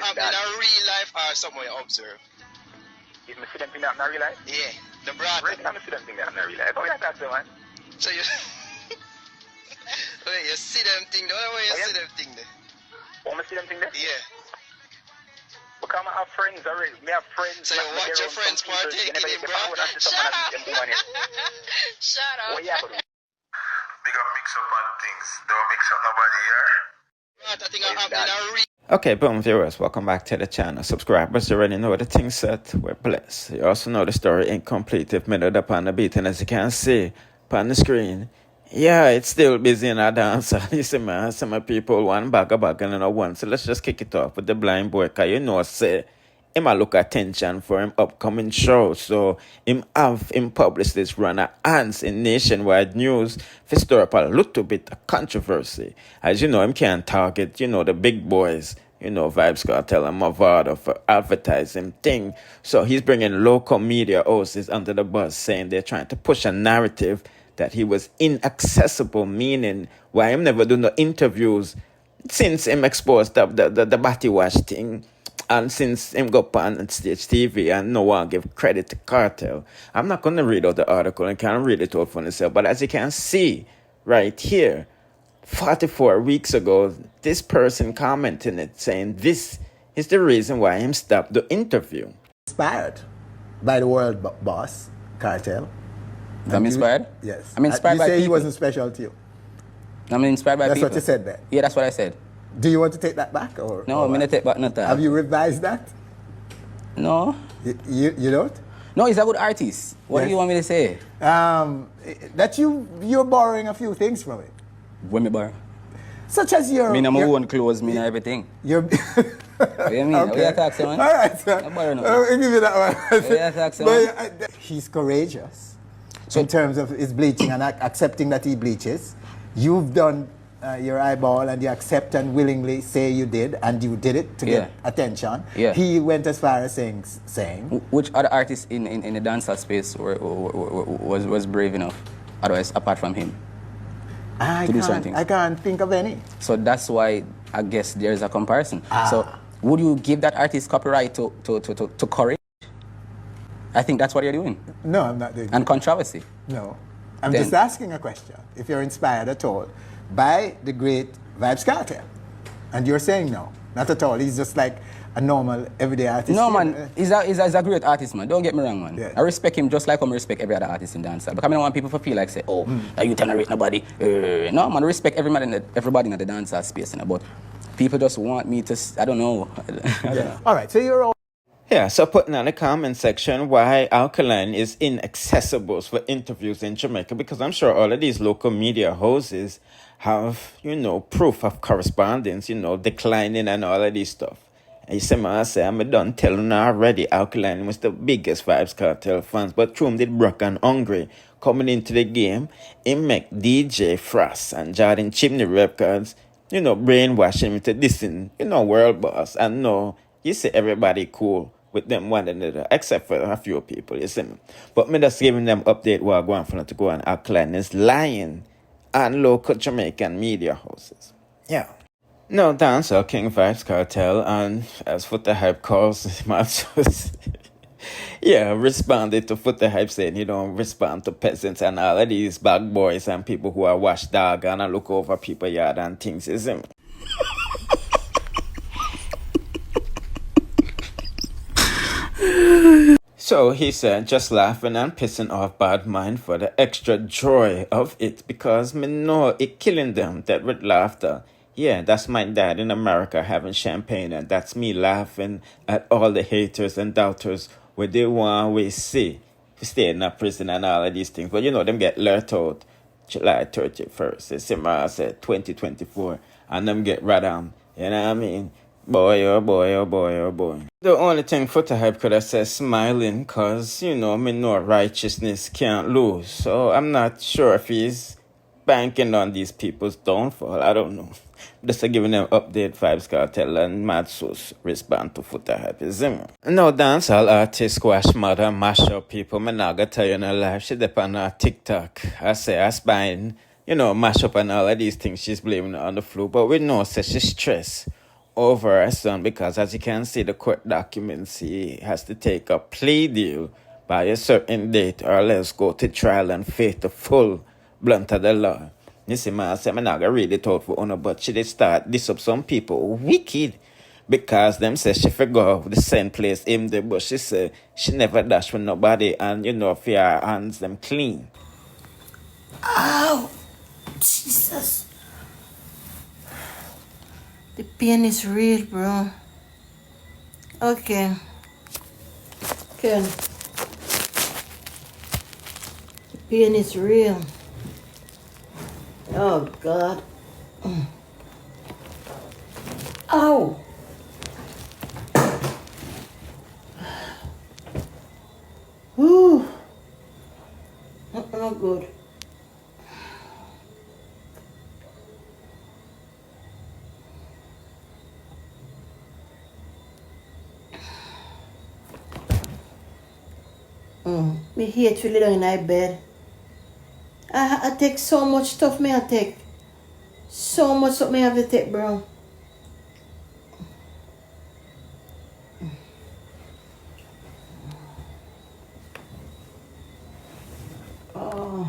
happening in real life or somewhere you observe? Is me see them thing that in real life? Yeah, the brother. Right now, me see them thing that in real life. How you talk to, man? So you... Wait, you see them thing there? Where you see them thing there? Oh, me see them thing there? Yeah. Because I have friends already. Me have friends. So you watch your friends partaking in, bro? Shut up! Shut up! What you have to do? Big up mix up on things. Don't mix up nobody here. I think I'm happening in real... Okay, boom viewers, welcome back to the channel. Subscribers already know the thing set, we're blessed. You also know the story incomplete if middled up on the beat, and as you can see upon the screen, yeah, it's still busy in our dance. You see, man, some of people one bag and another one. So let's just kick it off with the blind boy, cause you know, say, him a look attention for him upcoming show. So him have him publish this runner ants in nationwide news for stir up a little bit of controversy. As you know, him can't target, you know, the big boys, you know, Vybz Kartel and Mavado for advertising thing. So he's bringing local media hosts under the bus, saying they're trying to push a narrative that he was inaccessible, meaning why him never do no interviews since him exposed the Batty Wash thing. And since him go on stage TV and no one give credit to Kartel. I'm not going to read out the article and can't read it all for myself. But as you can see right here, 44 weeks ago, this person commented it saying this is the reason why him stopped the interview. Inspired by the world boss, Kartel. I'm inspired? Yes. I'm inspired by You say people. he wasn't special to you. I'm inspired by That's people. what you said there. Yeah, that's what I said. Do you want to take that back? Or No, I'm going to take back not that. Have you revised that? No. You don't? No, he's a good artist. What do you want me to say? That you're borrowing a few things from it. When me borrow? Such as your... I mean, I'm own clothes, me and everything. Your... What do you mean? Okay. What you talk, man? All right, sir. I'll give you that one. What you talk, man? But he's courageous in terms of his bleaching and accepting that he bleaches. You've done your eyeball and you accept and willingly say you did, and you did it to get attention. Yeah. He went as far as saying Which other artist in the dancehall space was brave enough, otherwise, apart from him? I can't think of any. So that's why I guess there's a comparison. So would you give that artist copyright to courage? I think that's what you're doing. No, I'm not doing And that. controversy. No. I'm just asking a question. If you're inspired at all by the great Vybz Kartel. And you're saying no. Not at all. He's just like a normal, everyday artist. No, man. He's a great artist, man. Don't get me wrong, man. Yeah. I respect him just like I respect every other artist in dancehall. Because I don't want people to feel like, say, oh, are you tolerate nobody? No, man. I respect everybody in the dancehall space. But people just want me to, I don't know. Yeah. All right. So you're all... Yeah, so putting on the comment section why Alkaline is inaccessible for interviews in Jamaica, because I'm sure all of these local media houses have, you know, proof of correspondence, you know, declining and all of this stuff. And you see, man, I say, I'm done telling already, Alkaline was the biggest Vybz Kartel fans, but Troom did Brock and Hungry coming into the game, it make DJ Frost and Jordan Chimney Records, you know, brainwash him into dissing, you know, world boss, and no, you see everybody cool with them one another, except for a few people, you see me. But me just giving them update what I want for them to go on. Alkaline is lying on local Jamaican media houses. Yeah. No, Dancehall King Vybz Kartel, and as Foota Hype calls yeah, responded to Foota Hype saying, you don't respond to peasants and all of these bad boys and people who are watchdog and look over people yard and things, you see me. So he said, just laughing and pissing off bad mind for the extra joy of it, because me know it killing them that with laughter. Yeah, that's my dad in America having champagne, and that's me laughing at all the haters and doubters where they want we see stay in a prison and all of these things. But you know, them get let out July 31st. It's similar, said 2024, and them get radam. You know what I mean? Boy, oh boy, oh boy, oh boy. The only thing Foota Hype could have said smiling, cause, you know, me know righteousness can't lose. So I'm not sure if he's banking on these people's downfall. I don't know. Just giving them update Vybz Kartel and Mad Sauce respond to Foota Hype. No dancehall artist squash mother mash up people. Me not gonna tell you no life. She depend on TikTok. I say I spine, you know, mash up and all of these things she's blaming it on the flu. But we know say she's stressed over her son because, as you can see, the court documents, he has to take a plea deal by a certain date or else go to trial and face the full blunt of the law. You see, man, I said, I'm not going to read it out for honor, but she did start this up some people wicked because them say she forgot the same place him there, but she said she never dash with nobody and, you know, if her hands them clean. Ow! Jesus. The pain is real, bro. Okay. Good. The pain is real. Oh, God. Ow! Whew. Not good. Me hate to lay down in my bed. I take so much stuff me I take. So much stuff me I have to take, bro. Oh.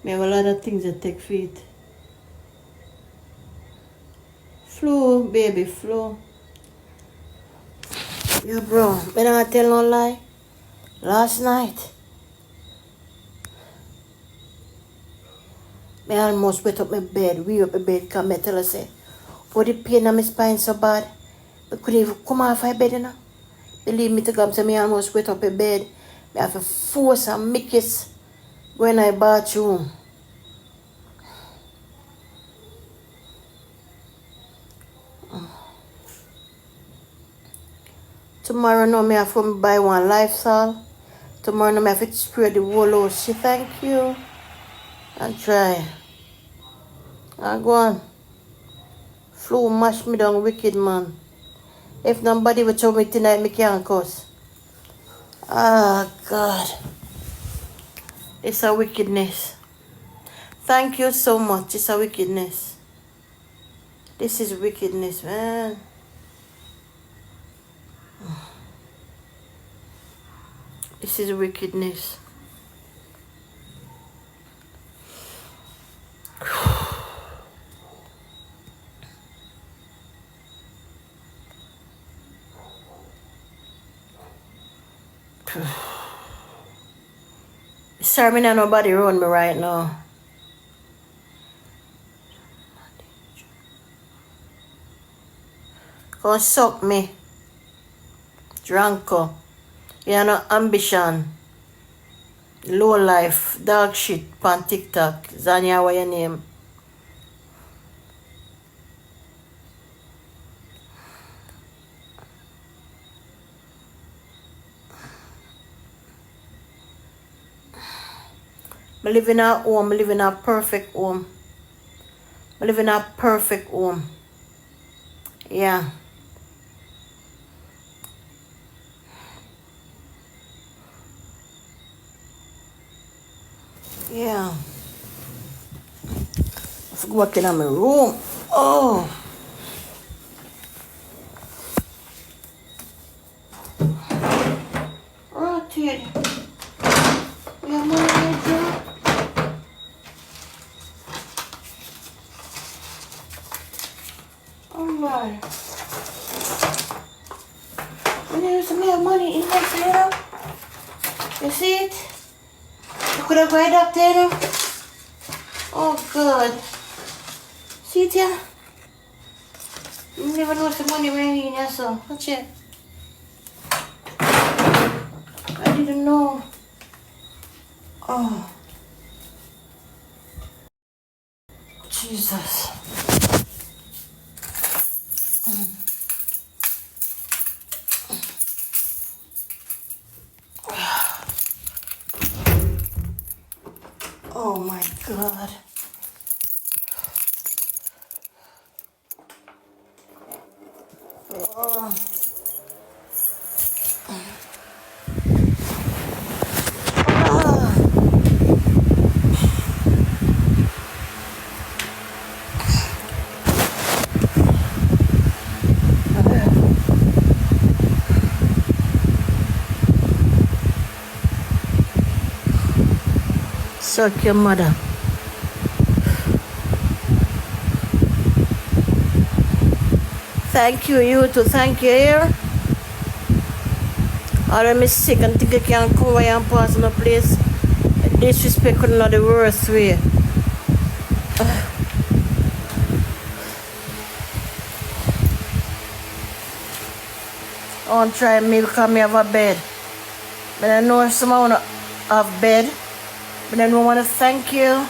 Me have a lot of things that take feet. Flu, baby, flu. Yeah, bro, me not tell no lie. Last night, me almost wet up my bed, up my bed, because me tell her say, oh, the pain in my spine so bad, I couldn't even come off my bed, you know. Believe me to God, so me almost wet up my bed. Me have to force and make it when I bathroom. Tomorrow no me have to buy one Lifestyle. Tomorrow no me have to spray the whole house. She thank you. And try. And go on. Flu mash me down wicked, man. If nobody would tell me tonight, me can't cuss. Ah, God. It's a wickedness. Thank you so much. It's a wickedness. This is wickedness, man. This is wickedness. Sorry, me not nobody around me right now. Come suck me. Drunko. You have no ambition. Low life. Dog shit on TikTok. Zanya, what your name? I live in a home. I live in a perfect home. I live in a perfect home. Yeah. Yeah. I forgot walking in my room. Oh. Rotted. We have money in the job. Alright. We need some more money in that little. You see it? You could have got up there. Oh God. See it here? You never know the money we're in here, so watch it. I didn't know. Oh. Jesus. Oh my God. Oh. Suck your mother. Thank you too. Thank you here. All of me sick and think I can't come away and pass on a place. Disrespect couldn't not the worst way. I want to try me because me have a bed. But I know if someone want to have bed, but I don't want to thank you.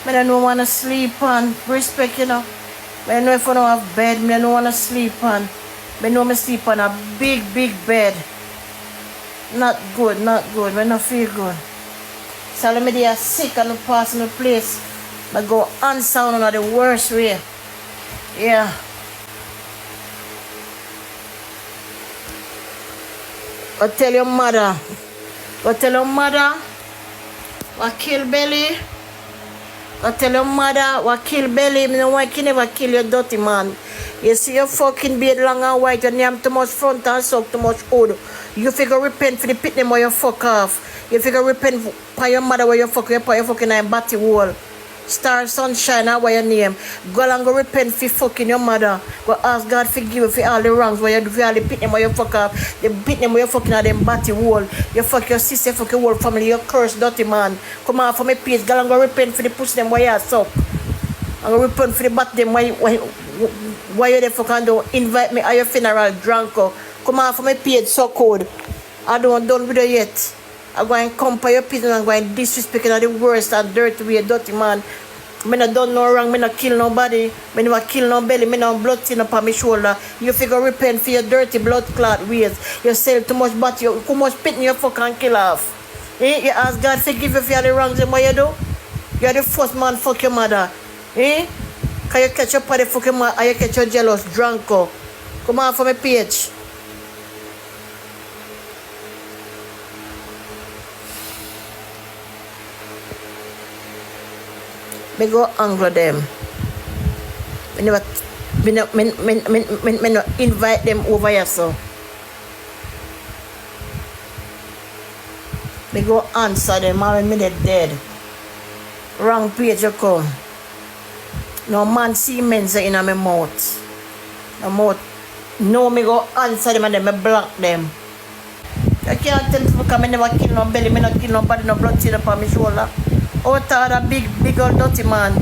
But I don't want to sleep on. Respect, you know. But I know if I don't have bed, I don't want to sleep on. But I know I sleep on a big bed. Not good. I don't feel good. So let me they are sick and pass in the place. I go unsound on the worst way. Yeah. Go tell your mother. What kill Belly? What tell your mother what kill Belly? Me no want you never kill your dirty man. You see your fucking beard long and white and you have too much front and suck too much hood. You figure repent for the pit them where you fuck off. You figure repent for your mother where you fuck your fucking name batty wall. Star Sunshine, how your name. Go and go repent for fucking your mother. Go ask God forgive you for all the wrongs where you do for all the pit them where you fuck up. The pit them where you fucking at them batty wall. You fuck your sister, fuck your whole family, you curse dirty man. Come on for my page, go and go repent for the pussy them where you suck. And go repent for the bat them why you the fuck and don't invite me at your funeral drunko. Come on for my page so cold. I don't done with you yet. I'm going to come for your people and going to disrespect the worst and dirty way, dirty man. I not done no wrong, I not kill nobody, I never kill no belly, I no blood thin up on my shoulder. You figure repent for your dirty blood clot ways. You sell too much butt, you too much pit in your fucking kill off. You ask God forgive you for all the wrongs and what you do? You're the first man fuck your mother. Can you catch up on the fucking mother and you catch your jealous drunko? Come on for my page. Me go anglo them. Me never me not invite them over here so. Me go answer them and me dead. Wrong page you come. No man see men's in my mouth. My mouth. No me go answer them and then me block them. I can't tell people because I never kill no belly, me not kill nobody, no blood stain upon my shoulder. Out of a big old dirty man,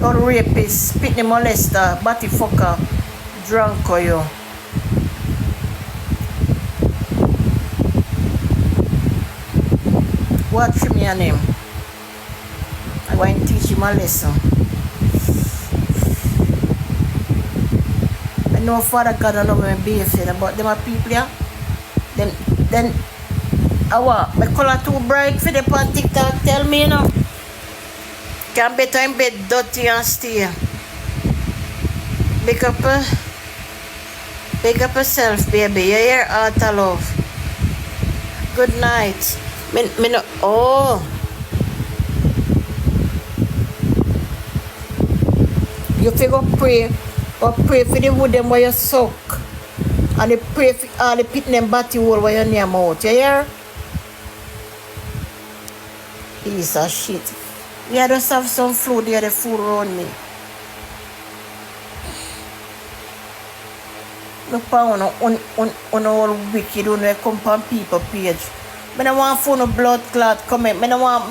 old rapist, pitney molester, batty fucker, drunk or you. Watch me and him. I'm going to teach him a lesson. I know Father God I love me behaving, but them are people here. Then my color too bright for the on TikTok. Tell me, you know. Can't better in bed dirty and stay. Big up yourself, baby. You hear heart of love. Good night. Me no. Oh. You figure pray or pray for the wood them where you suck. And you pray for all the pit them batty hole where you near mouth. You hear? Piece of shit. Yeah, just have some food there, the food around me. Look on all wicked when they come on people page. I don't want for no blood clot comment. I don't want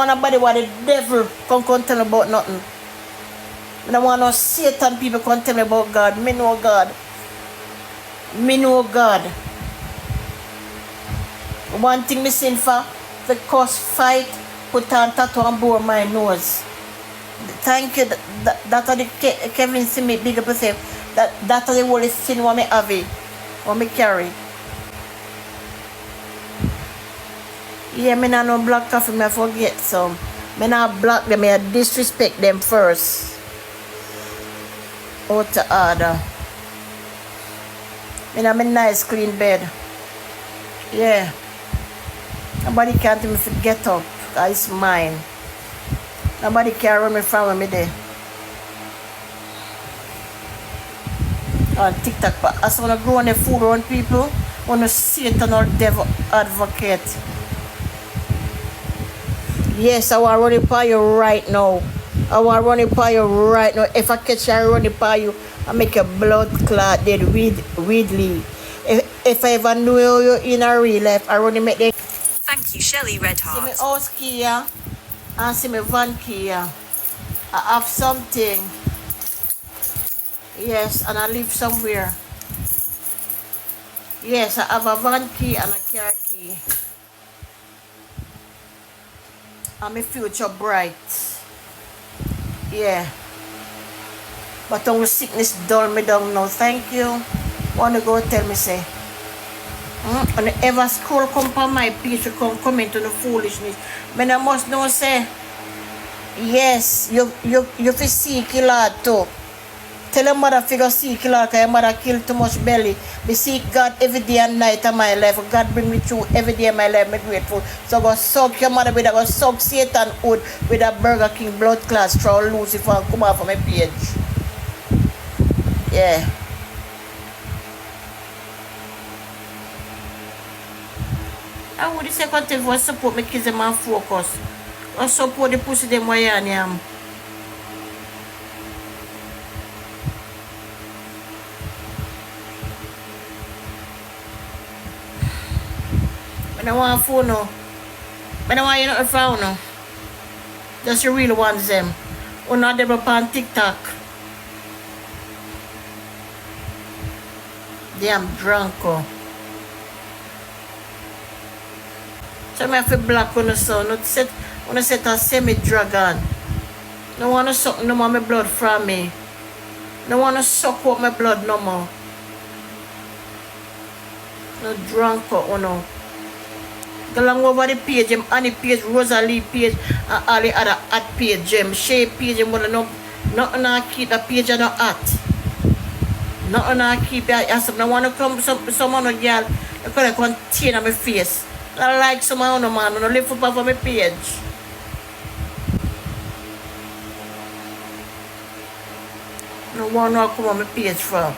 nobody what the devil come tell me about nothing. I don't want no Satan people come tell me about God. Me know God. One thing me sin for. The cause fight, put on tattoo and bore my nose. Thank you. That are the Kevin see me big up yourself. That are the only sin what me have, what me carry. Yeah, me not no black coffee, me forget some. Me not black them, I disrespect them first. Out to order. Me not me nice clean bed. Yeah. Nobody can't even get up. It's mine. Nobody can run me from me there. On TikTok, but as I want to grow on the food around people, I want to Satan or devil advocate. Yes, I want to run it by you right now. I want to run it by you right now. If I catch you, I run it by you. I make a blood clot dead Ridley. If I ever knew you in a real life, I run it make them. Thank you, Shelley Redheart. See me house key here and see me van key here. I have something. Yes, and I live somewhere. Yes, I have a van key and a car key. And my future bright. Yeah. But on sickness dull me down now. Thank you. Wanna go tell me say. And ever scroll come on my page to come into the foolishness. But I must know say. Yes, you fi seek a lot too. Tell your mother figure seek a lot because your mother kill too much belly. Me seek God every day and night of my life. God bring me through every day of my life. Me grateful. So go suck your mother with a go suck Satan hood with a Burger King blood class throw Lucifer and come off of my page. Yeah. I would say continue to support my kids and my focus. I support the pussy them where I am. I don't want a phone no. I don't want you not phone no. Just you really want them. Or not them on TikTok. Damn drunk. Oh. So I have to block on the sun. Not set when I set a semi-dragon. No want to suck no more my blood from me. No want to suck up my blood no more. No drunk or no. Go along over the page, Annie page, Rosalie page, and all the other at page, Shay page, nothing I keep the page and not at. Nothing I keep it. I said, I want to come someone or girl, I could contain on my face. I like someone no man, I live for my page. No one will come on my page from.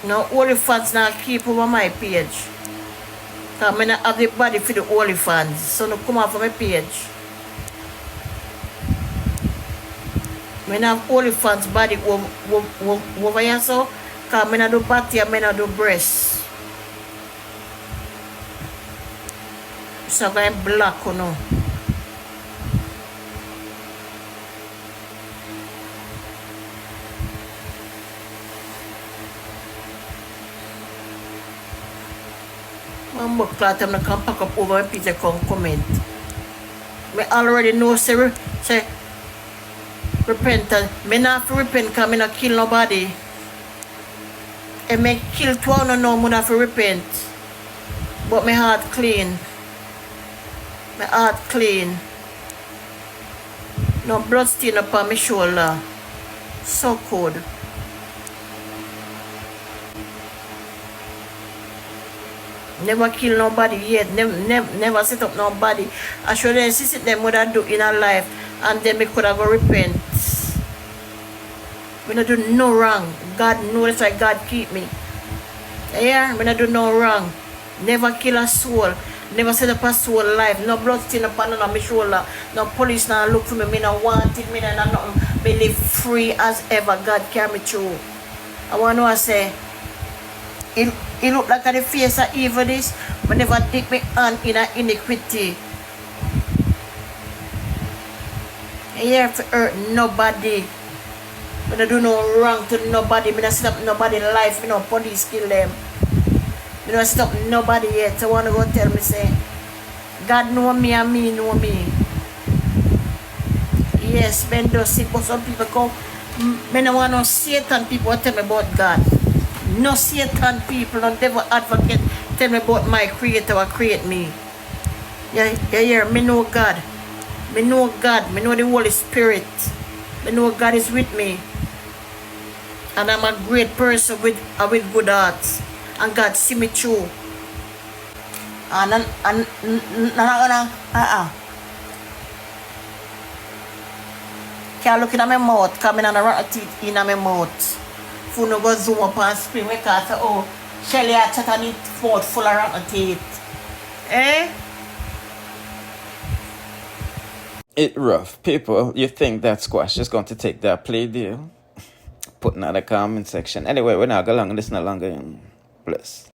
No OnlyFans now keep over my page. Because I don't have the body for the OnlyFans. So no come off of my page. I don't have OnlyFans body over here so. Because I don't do body and I don't do breasts. So I'm black or no. I'm not glad I'm not going to pack up over my pizza and comment. I already know say repent. I not have to repent because I not kill nobody. And I kill 12 no more have to repent. But my heart clean. My heart clean. No blood stain upon my shoulder. So good. Never kill nobody yet, never set up nobody. I should have insisted them what I do in our life and then we could have repent. We not do no wrong. God knows that's why God keep me. Yeah, we not do no wrong. Never kill a soul. Never set up a soul life. No blood stain upon on my shoulder. No police now look for me. Me no want it. Me no nothing. Me live free as ever. God carry me through. I want to say it look like the face of evil this, but never dip me hand in a iniquity. I here to hurt nobody. I don't do no wrong to nobody. I don't set up nobody life. You know, police kill them. I don't set up nobody yet. So I want to go tell me say, God know me and me know me. Yes, men do sick, but some people come. I don't want no Satan people tell me about God. No Satan people, no devil advocate tell me about my creator or create me. Yeah, me know God. Me know God. Me know the Holy Spirit. Me know God is with me. And I'm a great person with good hearts. And God see me through. Can't look in my mouth, coming on a rotten teeth in my mouth. Food no go zoom up and scream because oh, Shelly had chat on it, mouth full of rotten teeth. Eh? It rough. People, you think that Squash is going to take that play deal? Put in the comment section. Anyway, we're not going long. This no longer in. Bless.